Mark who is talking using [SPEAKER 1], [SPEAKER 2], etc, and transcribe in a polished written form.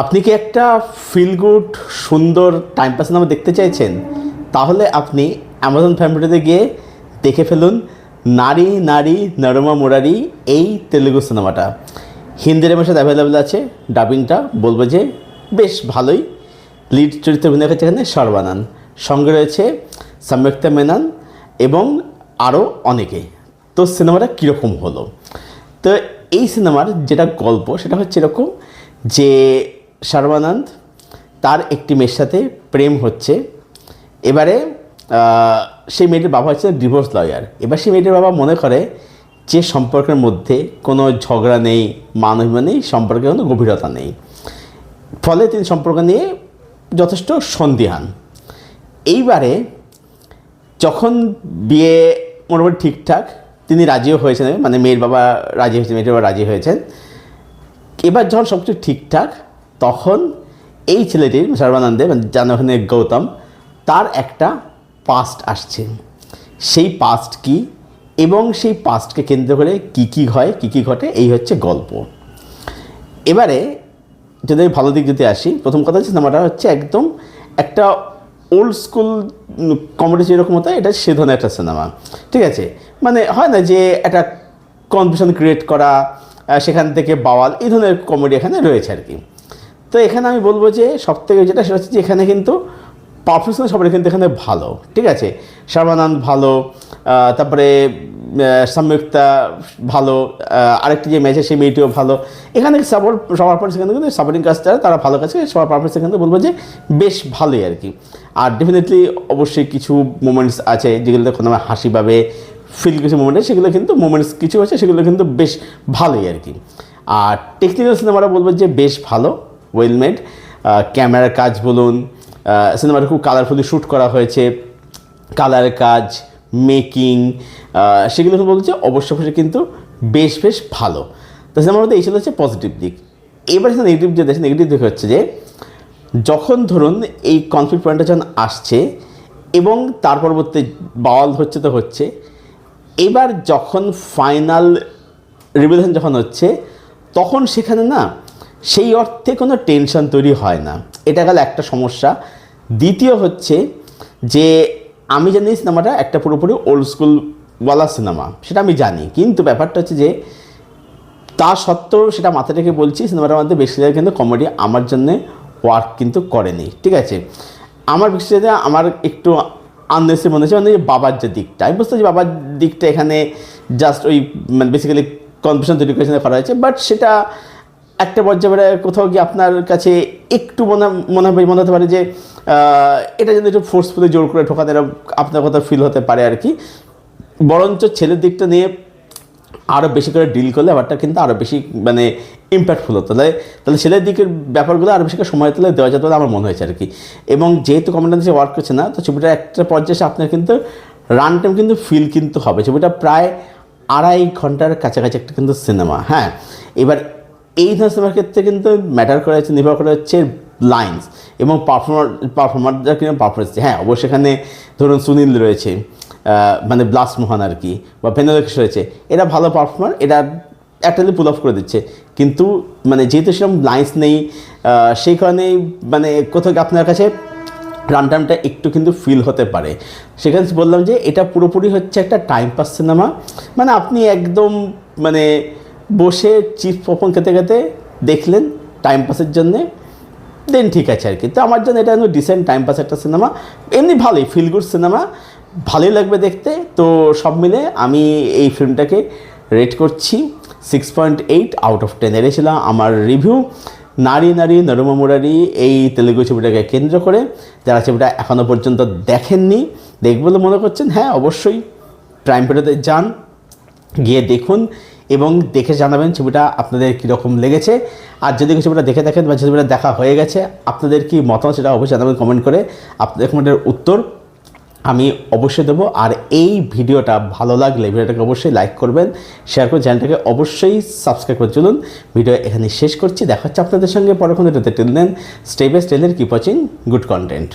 [SPEAKER 1] আপনি কি একটা ফিল গুড সুন্দর টাইম পাস সিনেমা দেখতে চাইছেন? তাহলে আপনি অ্যামাজন প্রাইম ভিডিওতে গিয়ে দেখে ফেলুন নারী নারী নরমা মুরারি এই তেলুগু সিনেমাটা। হিন্দি ভাষায় অ্যাভেলেবেল আছে, ডাবিংটা বলবো যে বেশ ভালোই। লিড চরিত্রে অভিনয় করছে এখানে সর্বানন্দ, সঙ্গে রয়েছে সম্যুক্তা মেনন এবং আরও অনেকে। তো সিনেমাটা কীরকম হলো? তো এই সিনেমার যেটা গল্প সেটা হচ্ছে এরকম যে সর্বানন্দ তার একটি মেয়ের সাথে প্রেম হচ্ছে। এবারে সেই মেয়েটির বাবা হচ্ছে ডিভোর্স লয়ার। এবার সেই মেয়েটির বাবা মনে করে যে সম্পর্কের মধ্যে কোনো ঝগড়া নেই, মান-অভিমান নেই, সম্পর্কে কোনো গভীরতা নেই। ফলে তিনি সম্পর্ক নিয়ে যথেষ্ট সন্দিহান। এইবারে যখন বিয়ে মোটামুটি ঠিকঠাক, তিনি রাজিও হয়েছেন, মানে মেয়ের বাবা রাজি হয়েছেন, মেয়েটির বাবা রাজি হয়েছেন। এবার যখন সব কিছু ঠিকঠাক, তখন এই ছেলেটির সর্বানন্দের, মানে যার ওখানে গৌতম, তার একটা পাস্ট আসছে। সেই পাস্ট কি এবং সেই পাস্টকে কেন্দ্র করে কী হয়, কী ঘটে, এই হচ্ছে গল্প। এবারে যদি ভালো দিক যদি আসি, প্রথম কথা হচ্ছে সিনেমাটা হচ্ছে একদম একটা ওল্ড স্কুল কমেডি যেরকম হতো, এটা সে ধরনের একটা সিনেমা। ঠিক আছে, মানে হয় না যে একটা কনফিউশন ক্রিয়েট করা, সেখান থেকে বাওয়াল, এই ধরনের কমেডি এখানে রয়েছে আর কি। তো এখানে আমি বলবো যে সবথেকে যেটা সেটা হচ্ছে যে এখানে কিন্তু পারফরমেন্স সবার কিন্তু এখানে ভালো। ঠিক আছে, সর্বানন্দ ভালো, তারপরে সম্যুক্তা ভালো, আরেকটি যে ম্যাচে সেই মেয়েটিও ভালো। এখানে সবার পারফরমেন্স এখানে কিন্তু সাপোর্টিং কাজটা তারা ভালো কাছে, সবার পারফরমেন্স এখানে বলবো যে বেশ ভালোই আর কি। আর ডেফিনেটলি অবশ্যই কিছু মোমেন্টস আছে যেগুলোতে কোনো হাসি পাবে, ফিল কিছু মোমেন্ট আছে, সেগুলো কিন্তু মোমেন্টস কিছু আছে, সেগুলো কিন্তু বেশ ভালোই আর কি। আর টেকনিক্যাল সিনেমাটা বলবো যে বেশ ভালো, ওয়েল মেড। ক্যামেরার কাজ বলুন, সিনেমাটা খুব কালারফুলি শ্যুট করা হয়েছে, কালার কাজ, মেকিং, সেগুলো বলছে অবশ্যই কিন্তু বেশ ভালো। তো সিনেমার মধ্যে এই ছিল হচ্ছে পজিটিভ দিক। এবার নেগেটিভ যে দেখছে, নেগেটিভ দিক হচ্ছে যে যখন ধরুন এই কনফ্লিক্ট পয়েন্টটা যখন আসছে এবং তার পরবর্তী বাওয়াল হচ্ছে তো হচ্ছে, এবার যখন ফাইনাল রিভিলেশন যখন হচ্ছে, তখন সেখানে না সেই অর্থে কোনো টেনশন তৈরি হয় না। এটা গেল একটা সমস্যা। দ্বিতীয় হচ্ছে যে আমি জানি সিনেমাটা একটা পুরোপুরি ওল্ড স্কুলওয়ালা সিনেমা, সেটা আমি জানি, কিন্তু ব্যাপারটা হচ্ছে যে তা সত্ত্বেও সেটা মাথা রেখে বলছি, সিনেমাটার মধ্যে বেশি জায়গায় কিন্তু কমেডি আমার জন্যে ওয়ার্ক কিন্তু করেনি। ঠিক আছে, আমার বেশি জায়গায় আমার একটু আননেসেসারি মনে হচ্ছে, মানে বাবার যে দিকটা, আমি বুঝতে পারছি বাবার দিকটা এখানে জাস্ট ওই মানে বেসিক্যালি কনফিউশন তৈরি করা হয়েছে। বাট সেটা একটা পর্যায়ে কোথাও গিয়ে আপনার কাছে একটু মনে হতে পারে যে এটা যেন একটু ফোর্সফুলি জোর করে ঢোকাতে আপনার কথা ফিল হতে পারে আর কি। বরঞ্চ ছেলের দিকটা নিয়ে আরও বেশি করে ডিল করলে ব্যাপারটা কিন্তু আরও বেশি মানে ইম্প্যাক্টফুল হতো। তাহলে ছেলের দিকের ব্যাপারগুলো আরও বেশি করে সময় তুলে দেওয়া যেত বলে আমার মনে হয়েছে আর কি। এবং যেহেতু কমেন্টান্সি ওয়ার্ক করছে না, তো ছবিটা একটা পর্যায়ে আপনার কিন্তু রান টাইম কিন্তু ফিল কিন্তু হবে। ছবিটা প্রায় 2.5 ঘন্টার কাছাকাছি একটা কিন্তু সিনেমা। হ্যাঁ, এবার এই ধরনের সিনেমার ক্ষেত্রে কিন্তু ম্যাটার করে হচ্ছে, নির্ভর করে হচ্ছে লাইন্স এবং পারফর্মাররা কিন্তু পারফরমেন্স। হ্যাঁ, অবশ্যই এখানে ধরুন সুনীল রয়েছে, মানে ব্লাস্ট মোহন আর কি, বা ভেনোলেক্স রয়েছে, এরা ভালো পারফর্মার, এরা একটালি পুল অফ করে দিচ্ছে। কিন্তু মানে যেহেতু সেরকম লাইন্স নেই, সেই কারণেই মানে কোথাও আপনার কাছে রান টাইমটা একটু কিন্তু ফিল হতে পারে। সেখানে বললাম যে এটা পুরোপুরি হচ্ছে একটা টাইম পাস সিনেমা, মানে আপনি একদম মানে বসে চিপস পপকর্ন খেতে দেখলেন টাইম পাসের জন্যে, দেন ঠিক আছে আর কি। তো আমার জন্য এটা ডিসেন্ট টাইম পাস একটা সিনেমা, এমনি ভালোই ফিল গুড সিনেমা, ভালোই লাগবে দেখতে। তো সব মিলে আমি এই ফিল্মটাকে রেট করছি 6.8 আউট অফ 10। এটা ছিল আমার রিভিউ নারী নারী নরমা মুরারি এই তেলুগু ছবিটাকে কেন্দ্র করে। যারা ছবিটা এখনও পর্যন্ত দেখেননি, দেখব বলে মনে করছেন, হ্যাঁ অবশ্যই প্রাইম ভিডিওতে যান, গিয়ে দেখুন এবং দেখে জানাবেন ছবিটা আপনাদের কীরকম লেগেছে। আর যদি ছবিটা দেখে থাকেন বা ছবিটা দেখা হয়ে গেছে, আপনাদের কি মতামত সেটা অবশ্যই জানাবেন কমেন্ট করে। আপনাদের কমেন্টের উত্তর আমি অবশ্যই দেবো। আর এই ভিডিওটা ভালো লাগলে ভিডিওটাকে অবশ্যই লাইক করবেন, শেয়ার করে চ্যানেলটাকে অবশ্যই সাবস্ক্রাইব করে চলুন। ভিডিও এখানে শেষ করছি, দেখা হচ্ছে আপনাদের সঙ্গে পরে কোনো ভিডিওতে। টিল দেন স্টে বেস্ট, টেল কিপ ওয়াচিং গুড কন্টেন্ট।